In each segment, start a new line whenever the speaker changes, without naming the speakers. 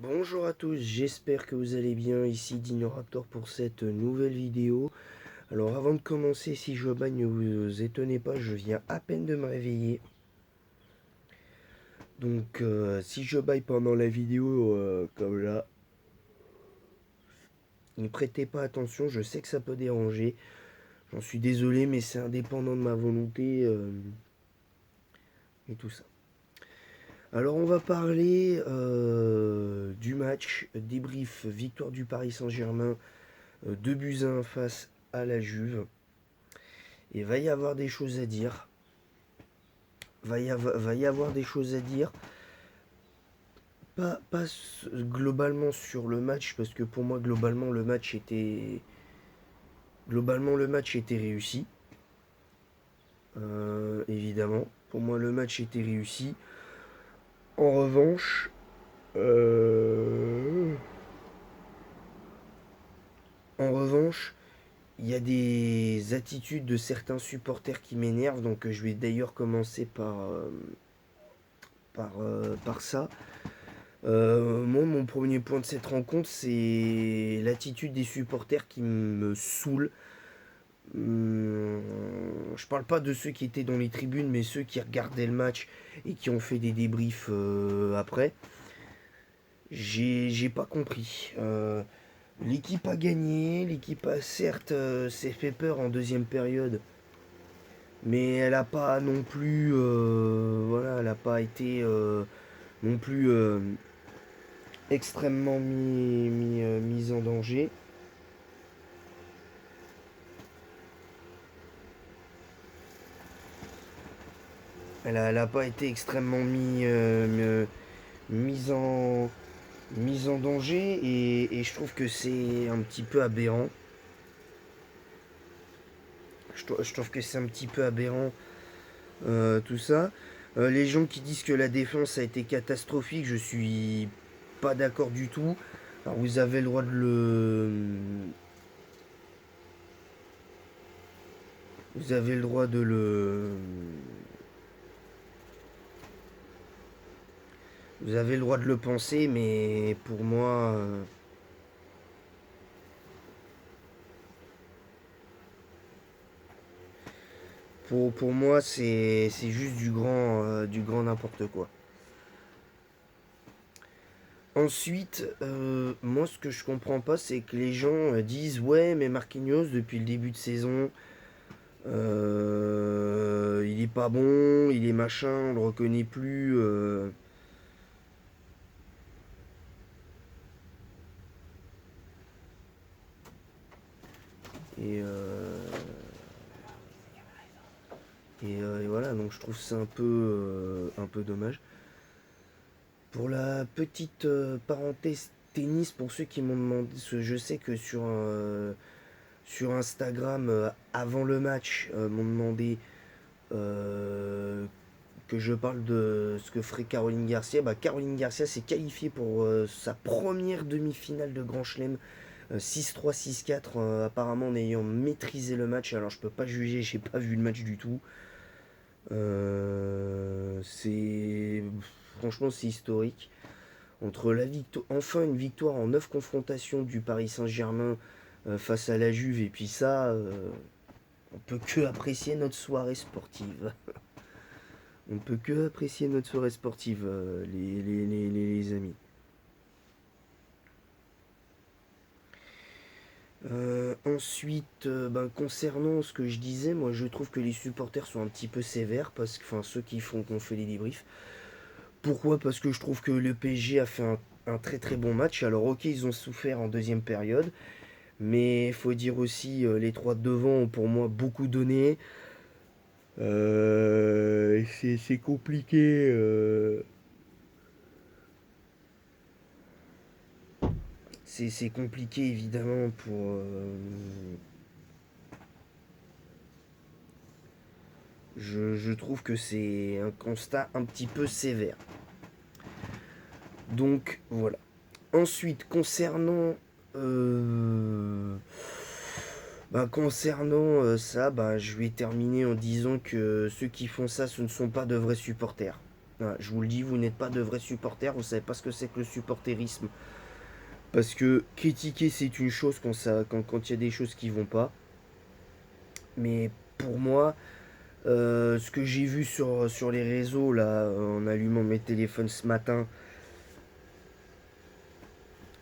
Bonjour à tous, j'espère que vous allez bien, ici Raptor pour cette nouvelle vidéo. Alors avant de commencer, si je bagne, ne vous étonnez pas, je viens à peine de me réveiller. Donc si je baille pendant la vidéo, comme là, ne prêtez pas attention, je sais que ça peut déranger. J'en suis désolé, mais c'est indépendant de ma volonté et tout ça. Alors on va parler du match, débrief, victoire du Paris Saint-Germain, 2 buts à 1 face à la Juve. Il va y avoir des choses à dire. Va y avoir des choses à dire. Pas globalement sur le match, parce que pour moi, globalement, le match était réussi. Évidemment. Pour moi, le match était réussi. En revanche, euh, en revanche, il y a des attitudes de certains supporters qui m'énervent. Donc, je vais d'ailleurs commencer par ça. Moi, mon premier point de cette rencontre, c'est l'attitude des supporters qui me saoule. Je parle pas de ceux qui étaient dans les tribunes, mais ceux qui regardaient le match et qui ont fait des débriefs après. J'ai pas compris. L'équipe a gagné, l'équipe a certes s'est fait peur en deuxième période, mais elle a pas non plus, voilà, elle a pas été non plus extrêmement mise en danger. Elle a pas été extrêmement mise mise en danger et je trouve que c'est un petit peu aberrant. Je trouve que c'est un petit peu aberrant tout ça. Les gens qui disent que la défense a été catastrophique, je suis pas d'accord du tout. Alors vous avez le droit de le, vous avez le droit de le, vous avez le droit de le penser, mais pour moi, pour moi, c'est juste du grand n'importe quoi. Ensuite, moi ce que je comprends pas, c'est que les gens disent ouais, mais Marquinhos depuis le début de saison, il est pas bon, il est machin, on le reconnaît plus. Et, euh, et voilà, donc je trouve ça un peu dommage. Pour la petite parenthèse tennis, pour ceux qui m'ont demandé, je sais que sur Instagram, avant le match, m'ont demandé euh, que je parle de ce que ferait Caroline Garcia. Bah, Caroline Garcia s'est qualifiée pour sa première demi-finale de Grand Chelem, 6-3, 6-4, apparemment en ayant maîtrisé le match. Alors je peux pas juger, j'ai pas vu le match du tout. C'est franchement c'est historique. Entre enfin une victoire en 9 confrontations du Paris Saint-Germain face à la Juve et puis ça, on peut que apprécier notre soirée sportive. On peut que apprécier notre soirée sportive, les amis. Ensuite, ben, concernant ce que je disais, moi je trouve que les supporters sont un petit peu sévères, parce que, enfin ceux qui font qu'on fait les débriefs. Pourquoi? Parce que je trouve que le PSG a fait un très très bon match. Alors ok, ils ont souffert en deuxième période, mais il faut dire aussi, les trois de devant ont pour moi beaucoup donné. C'est compliqué. C'est compliqué évidemment je trouve que c'est un constat un petit peu sévère. Donc voilà. Ensuite, concernant ça, bah, je vais terminer en disant que ceux qui font ça, ce ne sont pas de vrais supporters. Voilà, je vous le dis, vous n'êtes pas de vrais supporters, vous savez pas ce que c'est que le supporterisme. Parce que critiquer c'est une chose quand il y a des choses qui vont pas. Mais pour moi, ce que j'ai vu sur les réseaux là, en allumant mes téléphones ce matin,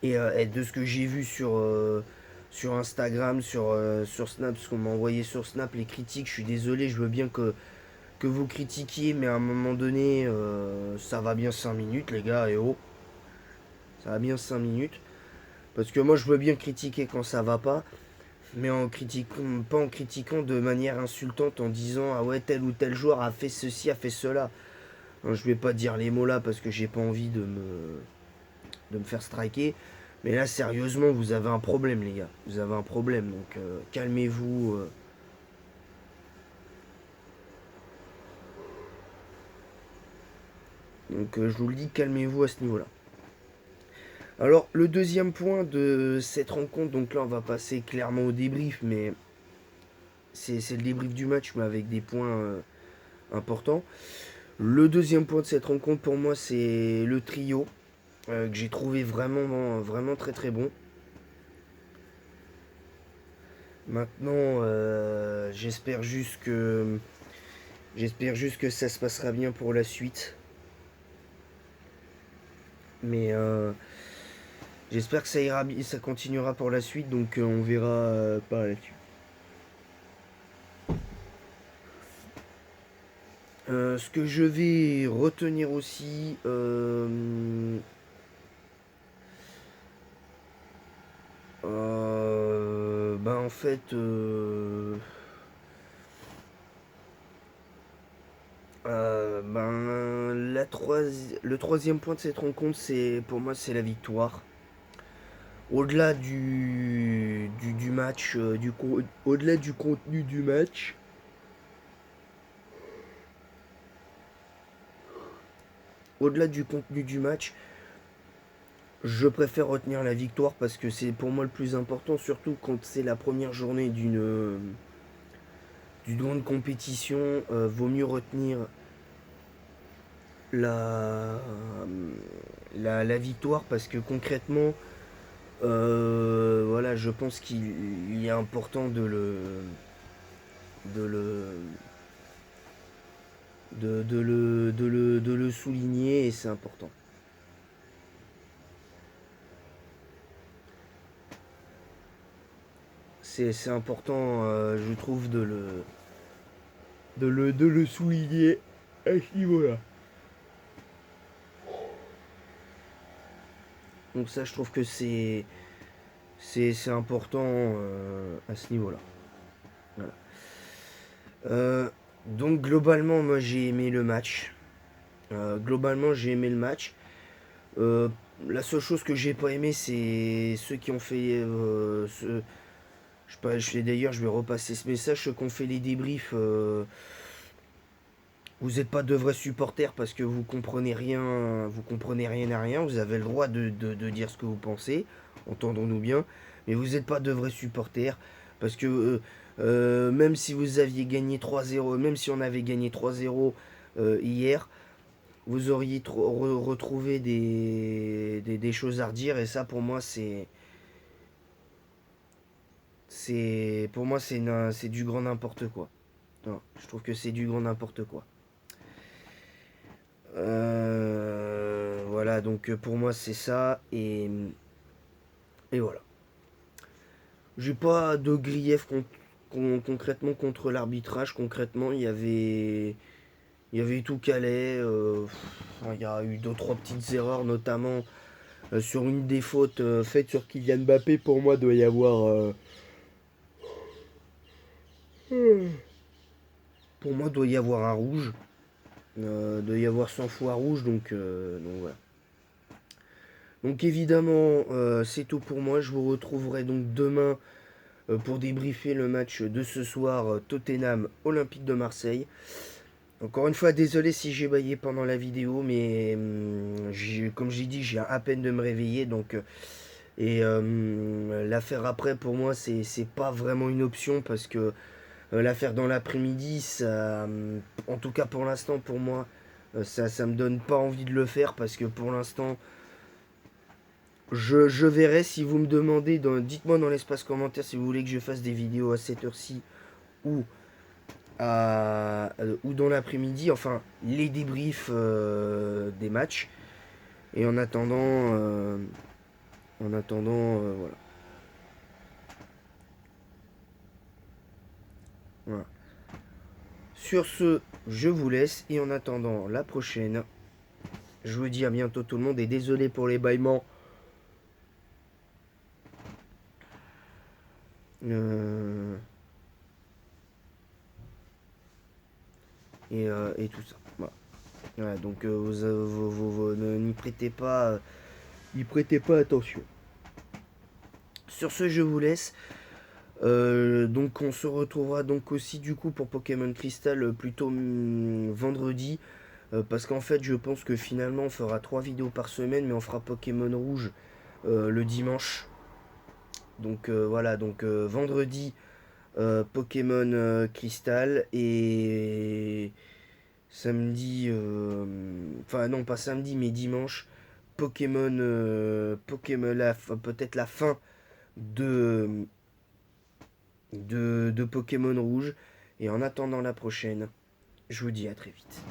et de ce que j'ai vu sur Instagram, sur Snap, ce qu'on m'a envoyé sur Snap, les critiques, je suis désolé, je veux bien que vous critiquiez, mais à un moment donné, ça va bien 5 minutes, les gars, et oh, ça va bien 5 minutes. Parce que moi, je veux bien critiquer quand ça va pas, mais pas en critiquant de manière insultante en disant ah ouais, tel ou tel joueur a fait ceci, a fait cela. Hein, je vais pas dire les mots là parce que j'ai pas envie de me faire striker. Mais là, sérieusement, vous avez un problème, les gars. Vous avez un problème, donc calmez-vous. Donc je vous le dis, calmez-vous à ce niveau-là. Alors, le deuxième point de cette rencontre, donc là, on va passer clairement au débrief, mais c'est le débrief du match, mais avec des points importants. Le deuxième point de cette rencontre, pour moi, c'est le trio, que j'ai trouvé vraiment, vraiment très très bon. Maintenant, j'espère juste que ça se passera bien pour la suite. Mais j'espère que ça ira, ça continuera pour la suite, donc on verra par la suite. Ce que je vais retenir aussi, ben en fait, ben le troisième point de cette rencontre, c'est pour moi c'est la victoire. Au-delà du match, au-delà du contenu du match, au-delà du contenu du match, je préfère retenir la victoire parce que c'est pour moi le plus important, surtout quand c'est la première journée d'une grande compétition. Vaut mieux retenir la, la victoire parce que concrètement, voilà, je pense qu'il est important de le, de le souligner et c'est important. C'est important, je trouve, de le souligner à ce niveau-là. Donc ça, je trouve que c'est important à ce niveau-là. Voilà. Donc globalement, moi j'ai aimé le match. Globalement, j'ai aimé le match. Euh, la seule chose que j'ai pas aimé, c'est ceux qui ont fait. D'ailleurs, je vais repasser ce message. Ceux qui ont fait les débriefs. Vous n'êtes pas de vrais supporters parce que vous comprenez rien à rien. Vous avez le droit de dire ce que vous pensez, entendons-nous bien. Mais vous n'êtes pas de vrais supporters parce que même si vous aviez gagné 3-0, même si on avait gagné 3-0 hier, vous auriez retrouvé des choses à redire et ça pour moi c'est du grand n'importe quoi. Non, je trouve que c'est du grand n'importe quoi. Voilà, donc pour moi c'est ça et voilà. J'ai pas de grief concrètement contre l'arbitrage. Concrètement, il y avait tout calé. Il y a eu deux trois petites erreurs, notamment sur une des fautes faites sur Kylian Mbappé. Pour moi, doit y avoir un rouge. Doit y avoir 100 fois rouge, donc voilà. Donc évidemment, c'est tout pour moi. Je vous retrouverai donc demain pour débriefer le match de ce soir Tottenham Olympique de Marseille. Encore une fois, désolé si j'ai baillé pendant la vidéo, mais comme j'ai dit, j'ai à peine de me réveiller. L'affaire après, pour moi, c'est pas vraiment une option parce que l'affaire dans l'après-midi, ça, en tout cas pour l'instant, pour moi, Ça me donne pas envie de le faire parce que pour l'instant, je verrai si vous me demandez, dites-moi dans l'espace commentaire si vous voulez que je fasse des vidéos à cette heure-ci ou, ou dans l'après-midi, enfin les débriefs des matchs. Et en attendant, voilà. Voilà. Sur ce, je vous laisse et en attendant la prochaine, je vous dis à bientôt tout le monde et désolé pour les bâillements. Euh, et tout ça. Voilà. Voilà, donc n'y prêtez pas attention. Sur ce, je vous laisse. Donc on se retrouvera donc aussi du coup pour Pokémon Crystal plutôt vendredi. Parce qu'en fait je pense que finalement on fera 3 vidéos par semaine mais on fera Pokémon Rouge le dimanche. Donc voilà, donc vendredi Pokémon Crystal et samedi, enfin non pas samedi mais dimanche Pokémon, Pokémon peut-être la fin de, de Pokémon Rouge. Et en attendant la prochaine, je vous dis à très vite.